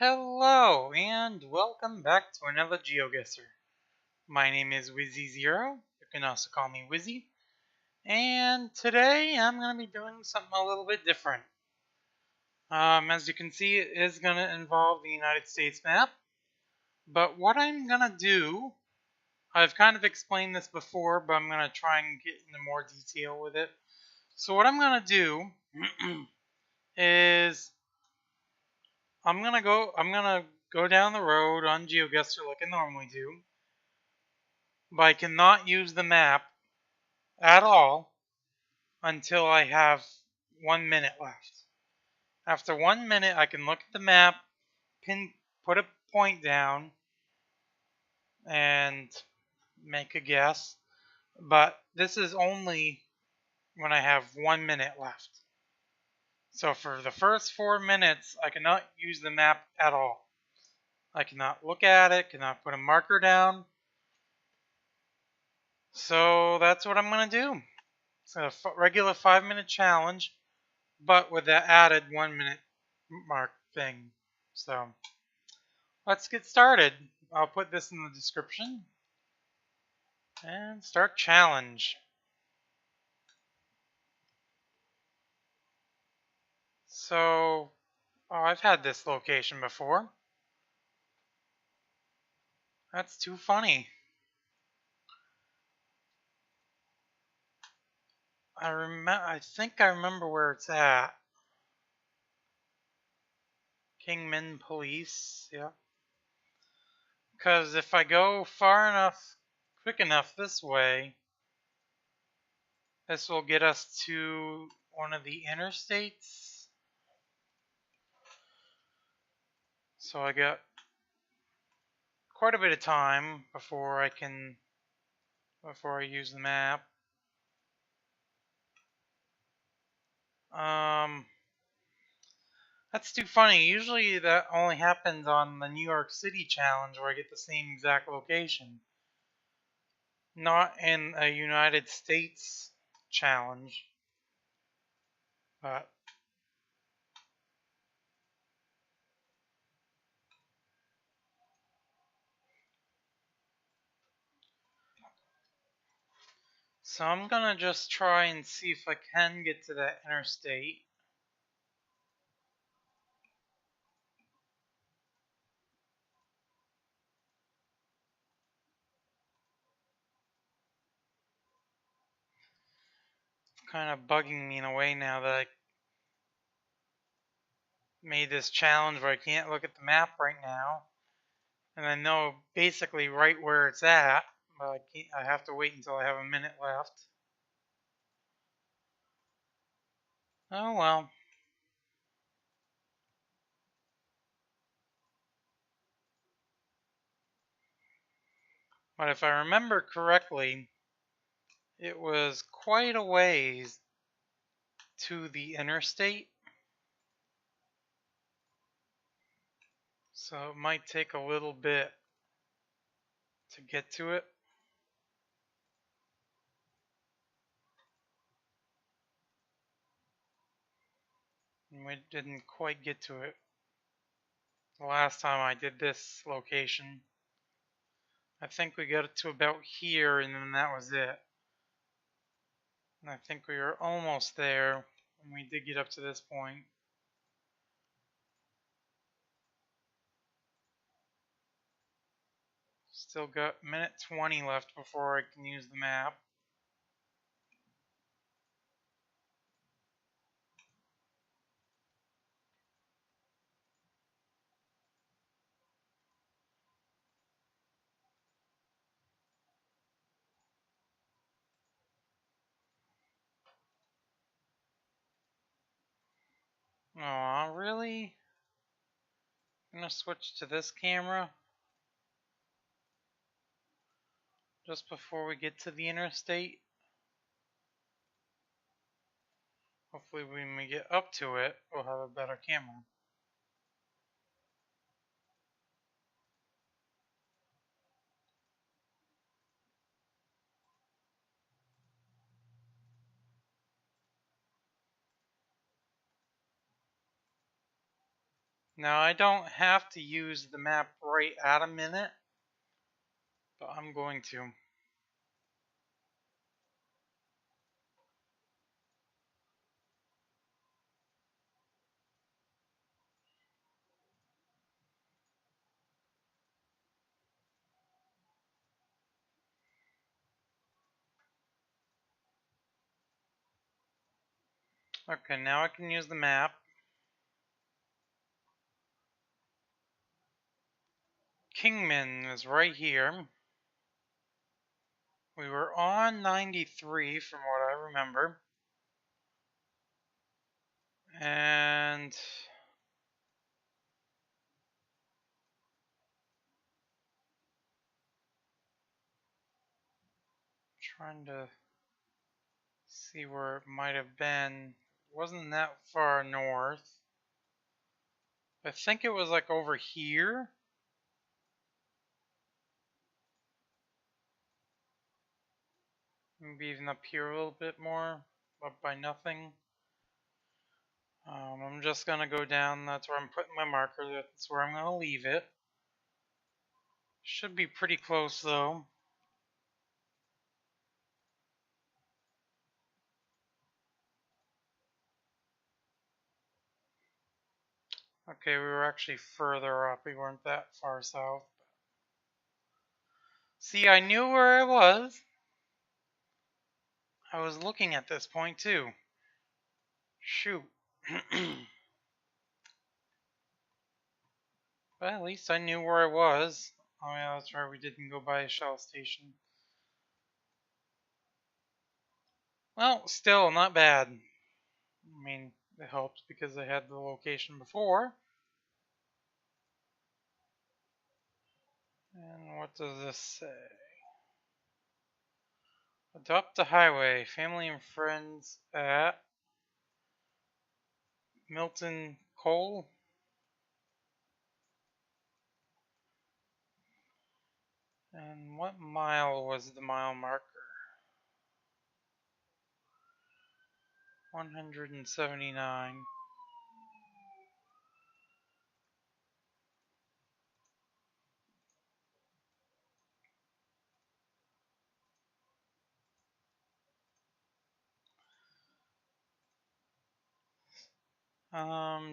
Hello and welcome back to another GeoGuessr. My name is Wizzy0. You can also call me Wizzy. And today I'm going to be doing something a little bit different. As you can see, it is going to involve the United States map. But what I'm going to do, I've kind of explained this before, but I'm going to try and get into more detail with it. So what I'm going to do is I'm gonna go down the road on GeoGuessr like I normally do, but I cannot use the map at all until I have 1 minute left. After 1 minute, I can look at the map, put a point down, and make a guess. But this is only when I have 1 minute left. So for the first 4 minutes, I cannot use the map at all. I cannot look at it, cannot put a marker down. So that's what I'm going to do. It's a regular 5-minute challenge, but with that added 1 minute mark thing. So let's get started. I'll put this in the description. And start challenge. So, I've had this location before. That's too funny. I think I remember where it's at. Kingman Police, yeah. Because if I go far enough, quick enough this way, this will get us to one of the interstates. So I got quite a bit of time before I use the map. That's too funny. Usually that only happens on the New York City challenge where I get the same exact location. Not in a United States challenge. But so I'm gonna just try and see if I can get to that interstate. It's kind of bugging me in a way now that I made this challenge where I can't look at the map right now. And I know basically right where it's at, but I have to wait until I have a minute left. Oh well. But if I remember correctly, it was quite a ways to the interstate. So it might take a little bit to get to it. And we didn't quite get to it the last time I did this location. I think we got it to about here and then that was it. And I think we were almost there when we did get up to this point. Still got minute 20 left before I can use the map. Aw, really? I'm gonna switch to this camera just before we get to the interstate. Hopefully when we get up to it, we'll have a better camera. Now I don't have to use the map right at a minute, but I'm going to. Okay, now I can use the map. Kingman is right here. We were on 93 from what I remember. And trying to see where it might have been. It wasn't that far north. I think it was like over here. Maybe even up here a little bit more, but by nothing. I'm just gonna go down. That's where I'm putting my marker. That's where I'm gonna leave it. Should be pretty close though. Okay, we were actually further up. We weren't that far south. See, I knew where I was. I was looking at this point too. Shoot. But at least I knew where I was. Oh yeah, that's right, we didn't go by a shell station. Well, still, not bad. I mean, it helped because I had the location before. And what does this say? Adopt a highway. Family and friends at Milton Cole. And what mile was the mile marker? 179.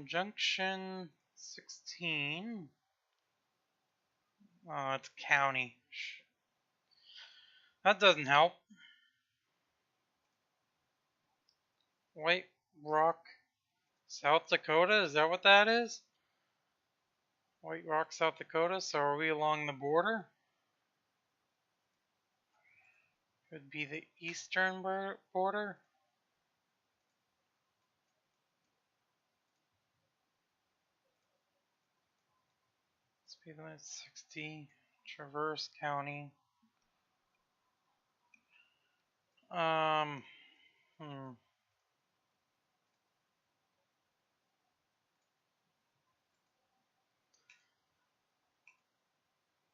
Junction 16. Oh, it's county. That doesn't help. White Rock, South Dakota? Is that what that is? White Rock, South Dakota? So are we along the border? Could be the eastern border? Speed limit 60. Traverse County. Um, hmm.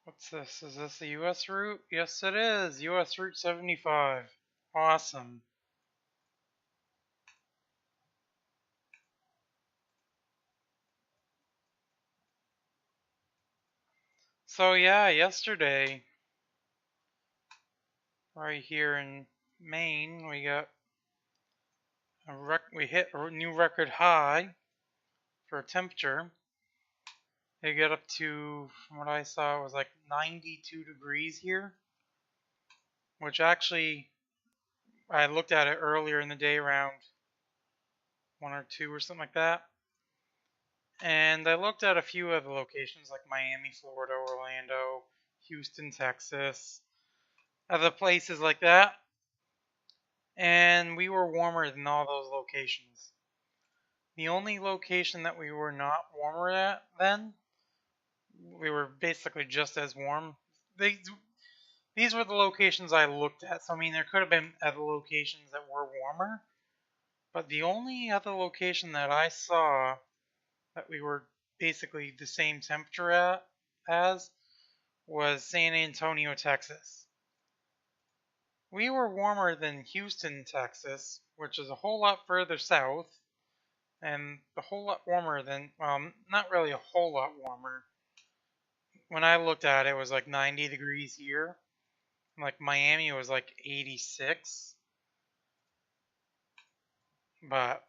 What's this? Is this a US route? Yes, it is. US Route 75. Awesome. So yeah, yesterday, right here in Maine, we got we hit a new record high for temperature. It got up to, from what I saw, it was like 92 degrees here, which actually, I looked at it earlier in the day around 1 or 2 or something like that. And I looked at a few other locations like Miami, Florida, Orlando, Houston, Texas, other places like that. And we were warmer than all those locations. The only location that we were not warmer at then, we were basically just as warm. These were the locations I looked at. So, I mean, there could have been other locations that were warmer. But the only other location that I saw that we were basically the same temperature at as was San Antonio, Texas. We were warmer than Houston, Texas, which is a whole lot further south. and a whole lot warmer than, well, not really a whole lot warmer. When I looked at it, it was like 90 degrees here. Like Miami was like 86. But,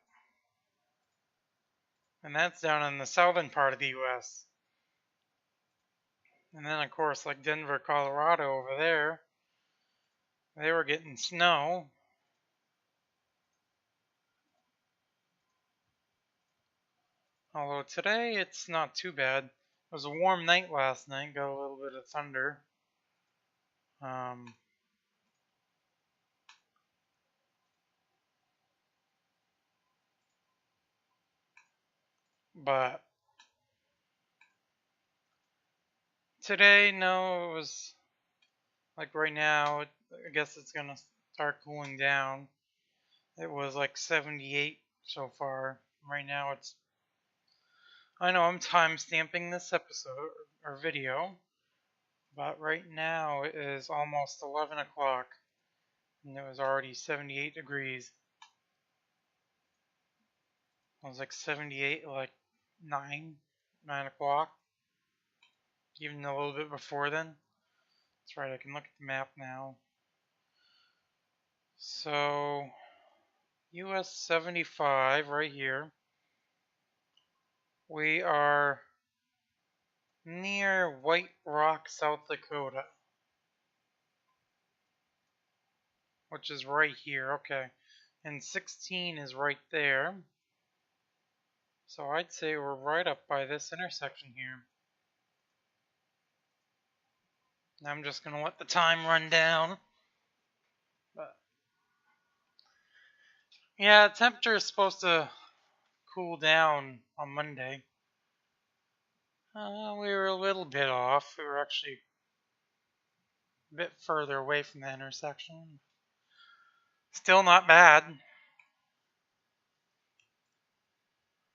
and that's down in the southern part of the US. And then, of course, like Denver, Colorado over there, they were getting snow. Although today it's not too bad. It was a warm night last night, got a little bit of thunder. Um, but today, no, it was like right now, I guess it's gonna start cooling down. It was like 78 so far. Right now it's, I know I'm time stamping this episode or video, but right now it is almost 11 o'clock and it was already 78 degrees. It was like 78, like 9 o'clock, even a little bit before then. That's right, I can look at the map now. So, US 75 right here. We are near White Rock, South Dakota, which is right here. Okay. And 16 is right there. So I'd say we're right up by this intersection here. I'm just going to let the time run down. But yeah, temperature is supposed to cool down on Monday. We were a little bit off. We were actually a bit further away from the intersection. Still not bad.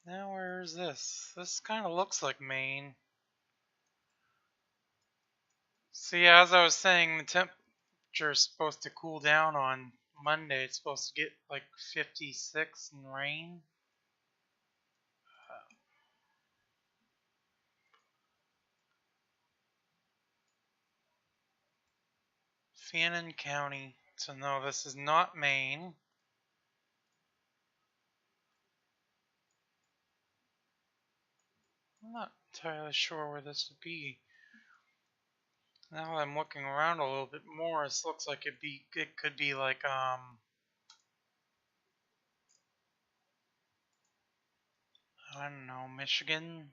Now where is this? This kind of looks like Maine. See, as I was saying, the temperature is supposed to cool down on Monday. It's supposed to get like 56 and rain. Fannin County. So no, this is not Maine. I'm not entirely sure where this would be. Now that I'm looking around a little bit more, this looks like it could be like I don't know, Michigan.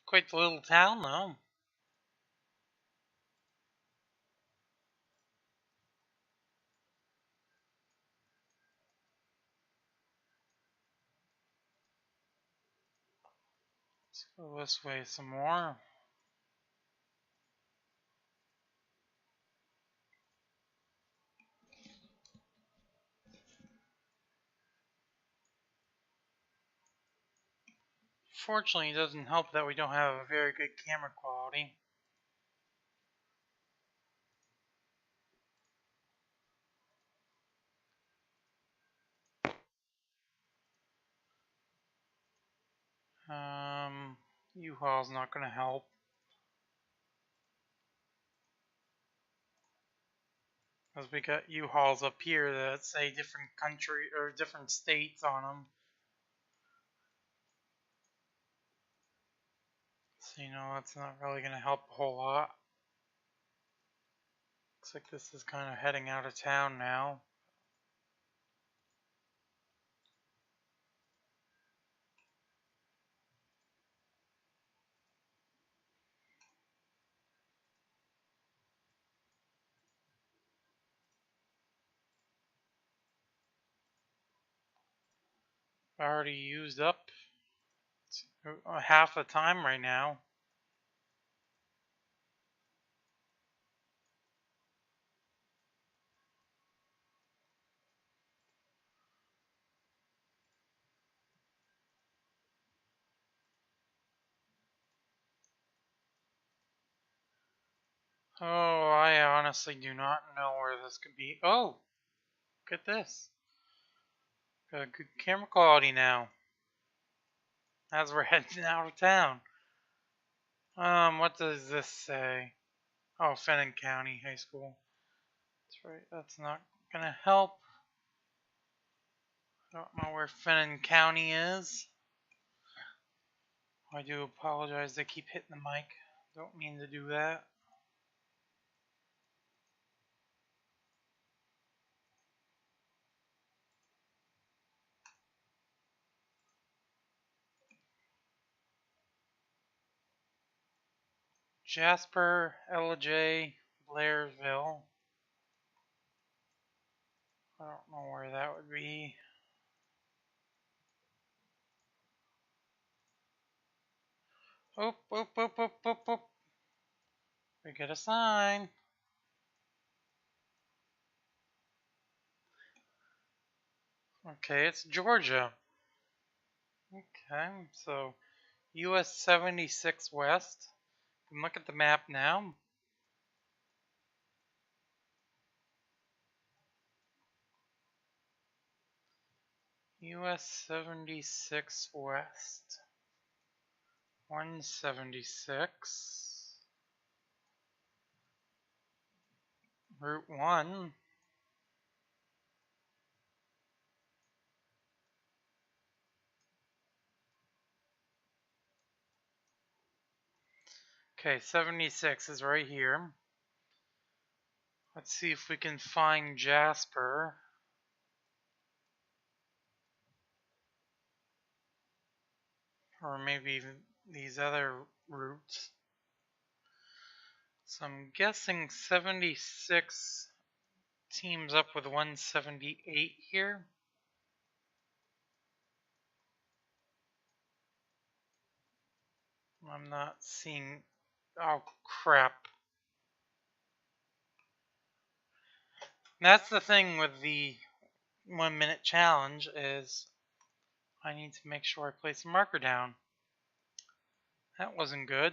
Quite the little town though. Let's go this way some more. Fortunately, it doesn't help that we don't have a very good camera quality. U-Haul's not going to help. Because we got U-Hauls up here that say different country or different states on them. So, you know, that's not really going to help a whole lot. Looks like this is kind of heading out of town now. Already used up half the time right now. Oh, I honestly do not know where this could be. Oh, look at this. Got good camera quality now. As we're heading out of town. What does this say? Oh, Fenton County High School. That's right, that's not gonna help. I don't know where Fenton County is. I do apologize, I keep hitting the mic. Don't mean to do that. Jasper, LJ, Blairsville. I don't know where that would be. Oop, oop, oop, oop, oop, oop. We get a sign. Okay, it's Georgia. Okay, so US 76 West. You can look at the map now. US 76 West. 176. Route 1. Okay, 76 is right here. Let's see if we can find Jasper. Or maybe these other routes. So I'm guessing 76 teams up with 178 here. I'm not seeing. Oh, crap. That's the thing with the 1 minute challenge is I need to make sure I place a marker down. That wasn't good.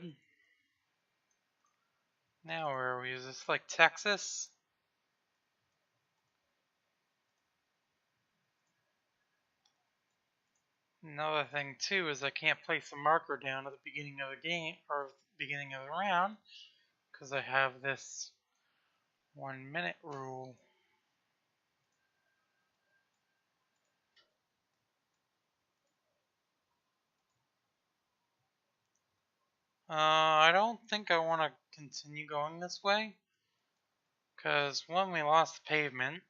Now where are we? Is this like Texas? Another thing too is I can't place a marker down at the beginning of the game or beginning of the round because I have this 1 minute rule. I don't think I want to continue going this way because one, we lost the pavement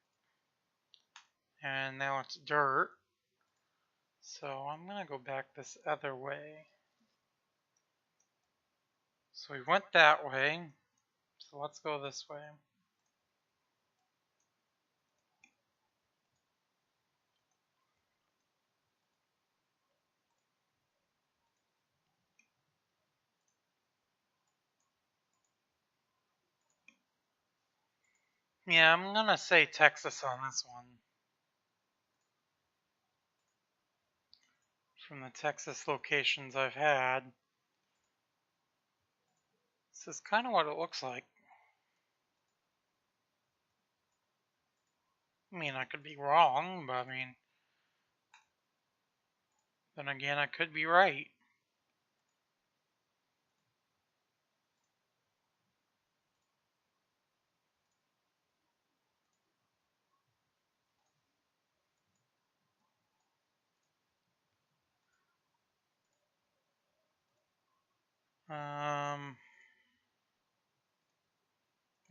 and now it's dirt. So I'm gonna go back this other way. So we went that way. So let's go this way. Yeah, I'm gonna say Texas on this one. From the Texas locations I've had. This is kind of what it looks like. I mean, I could be wrong, but I mean, then again, I could be right.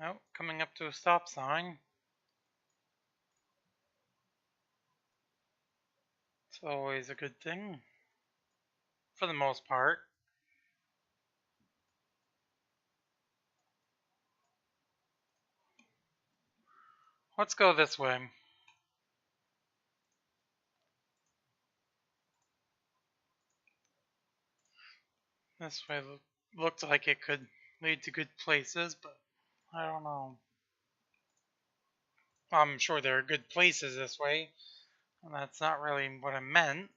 Oh, coming up to a stop sign. It's always a good thing. For the most part. Let's go this way. This way looked like it could lead to good places, but I don't know. I'm sure there are good places this way, and that's not really what I meant.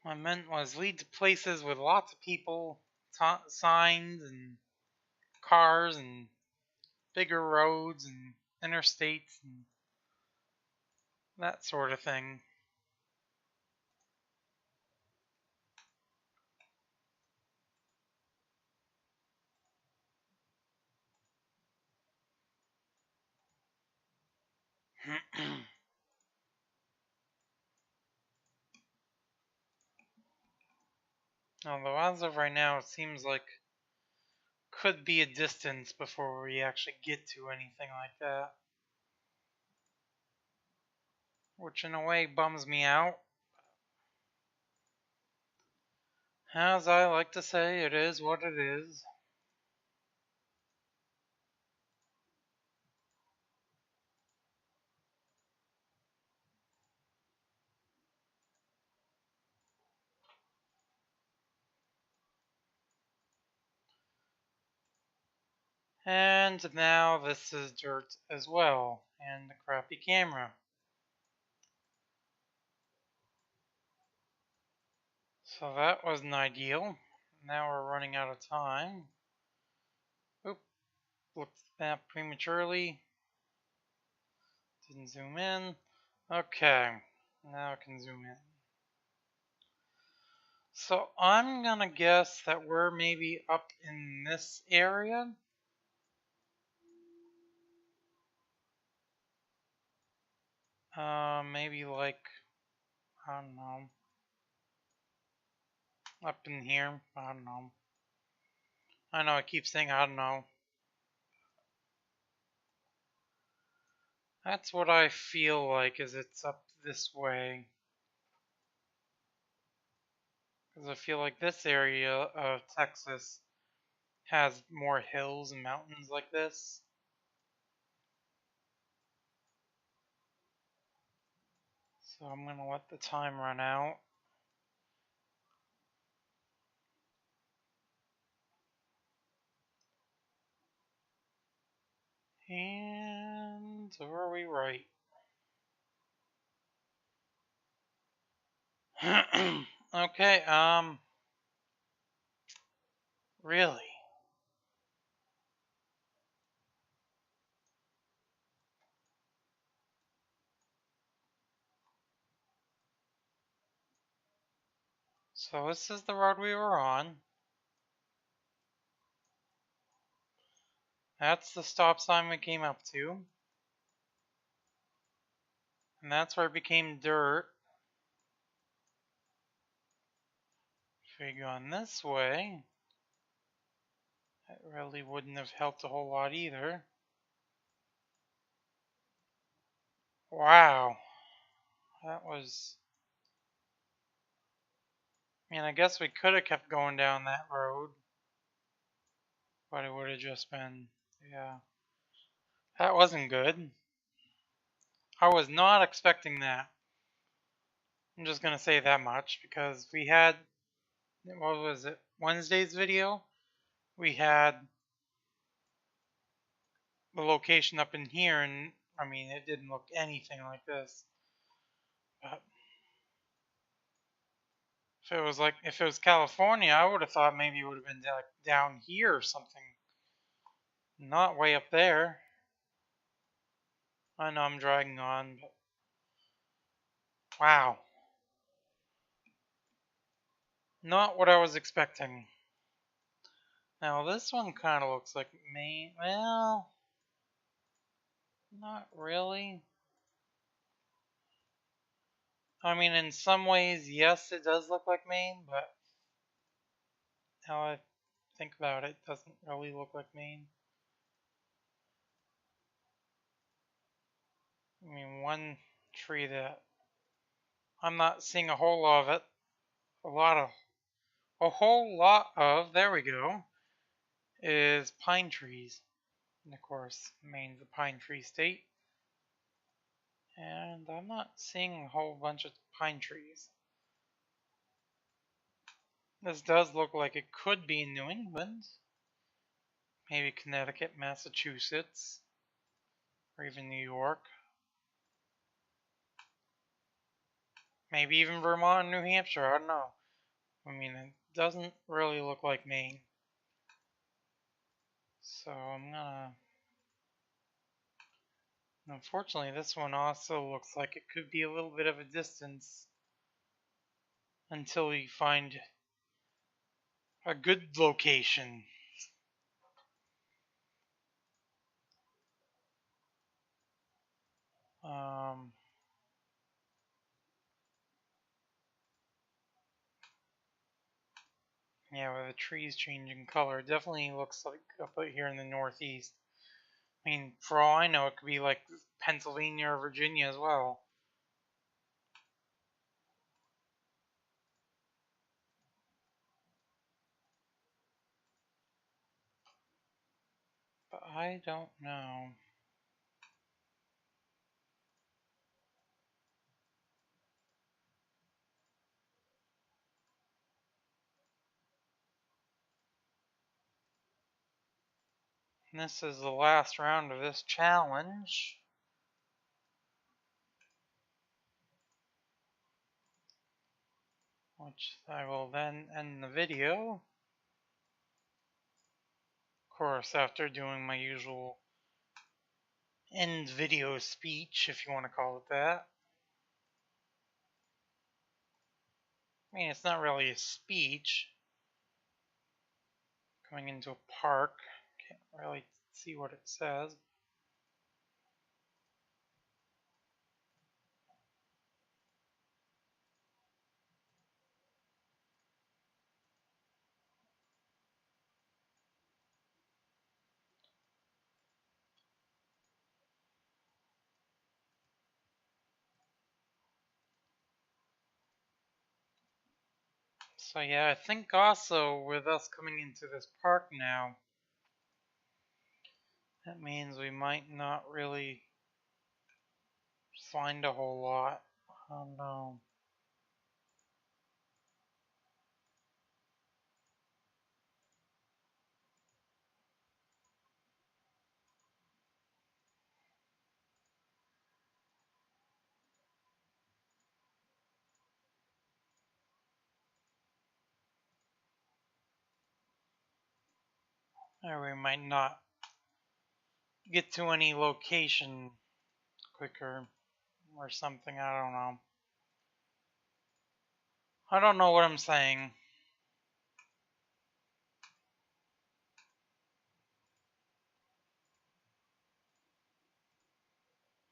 What I meant was lead to places with lots of people, signs, and cars, and bigger roads, and interstates, and that sort of thing. Although as of right now, it seems like could be a distance before we actually get to anything like that. Which in a way bums me out. As I like to say, it is what it is. And now this is dirt as well, and a crappy camera. So that wasn't ideal. Now we're running out of time. Oop, looked at the map prematurely. Didn't zoom in. Okay, now I can zoom in. So I'm gonna guess that we're maybe up in this area. Maybe like, I don't know, up in here. I don't know. I know I keep saying I don't know. That's what I feel like, is it's up this way. Because I feel like this area of Texas has more hills and mountains like this. So I'm going to let the time run out. And were we right? Okay, really? So this is the road we were on. That's the stop sign we came up to. And that's where it became dirt. If we had gone this way, that really wouldn't have helped a whole lot either. Wow. That was... I mean, I guess we could have kept going down that road. But it would have just been... yeah. That wasn't good. I was not expecting that. I'm just gonna say that much, because we had... what was it? Wednesday's video? We had the location up in here, and I mean, it didn't look anything like this. But if it was California, I would have thought maybe it would have been like down here or something, not way up there. I know I'm dragging on, but wow, not what I was expecting. Now this one kind of looks like Maine. Well, not really. I mean, in some ways, yes, it does look like Maine, but now I think about it, it doesn't really look like Maine. I mean, one tree that I'm not seeing a whole lot of it. A whole lot of, there we go, is pine trees. And of course, Maine's a pine tree state. And I'm not seeing a whole bunch of pine trees. This does look like it could be in New England. Maybe Connecticut, Massachusetts, or even New York. Maybe even Vermont and New Hampshire, I don't know. I mean, it doesn't really look like Maine. So I'm gonna... Unfortunately, this one also looks like it could be a little bit of a distance until we find a good location. Yeah, with the trees changing color, it definitely looks like up here in the Northeast. I mean, for all I know, it could be like Pennsylvania or Virginia as well. But I don't know. And this is the last round of this challenge, which I will then end the video. Of course, after doing my usual end video speech, if you want to call it that. I mean, it's not really a speech. Coming into a park, can't really see what it says. So yeah, I think also with us coming into this park now, that means we might not really find a whole lot. I don't know. Or we might not get to any location quicker or something. I don't know. I don't know what I'm saying.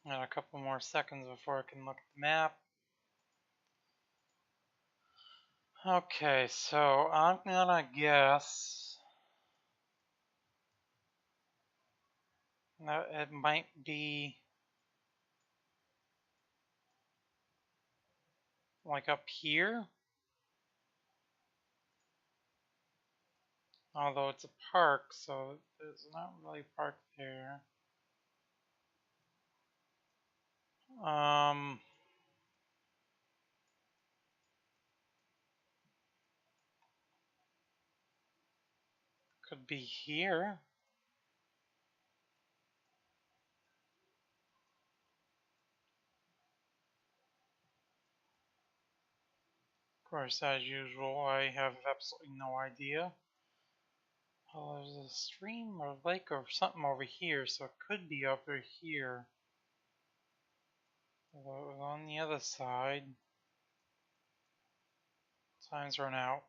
Got a couple more seconds before I can look at the map. Okay, so I'm gonna guess that it might be like up here. Although it's a park, so there's not really a park there. Could be here. Of course, as usual, I have absolutely no idea. Oh, there's a stream or lake or something over here, so it could be over here. Although it was on the other side. Time's run out.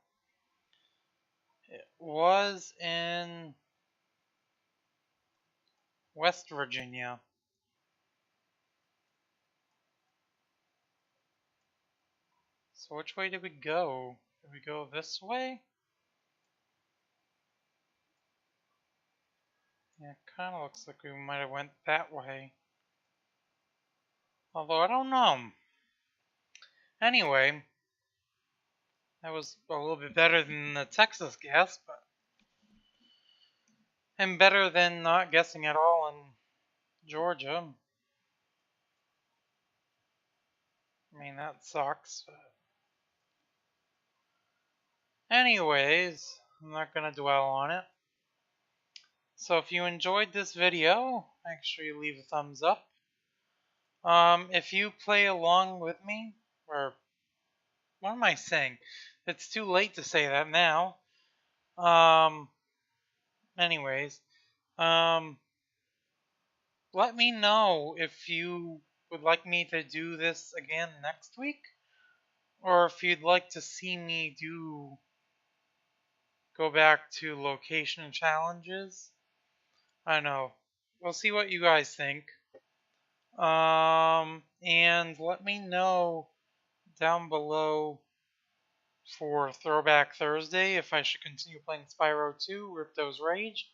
It was in West Virginia. So which way did we go? Did we go this way? Yeah, it kind of looks like we might have went that way. Although I don't know. Anyway, that was a little bit better than the Texas guess, but and better than not guessing at all in Georgia. I mean, that sucks. But anyways, I'm not going to dwell on it. So if you enjoyed this video, make sure you leave a thumbs up. If you play along with me, or what am I saying? It's too late to say that now. Anyways, let me know if you would like me to do this again next week, or if you'd like to see me go back to location challenges. I don't know. We'll see what you guys think. And let me know down below for Throwback Thursday if I should continue playing Spyro 2, Ripto's Rage,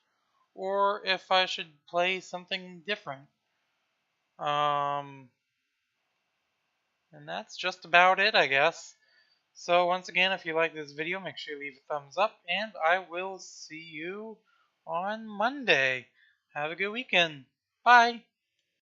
or if I should play something different. And that's just about it, I guess. So once again, if you like this video, make sure you leave a thumbs up, and I will see you on Monday. Have a good weekend. Bye!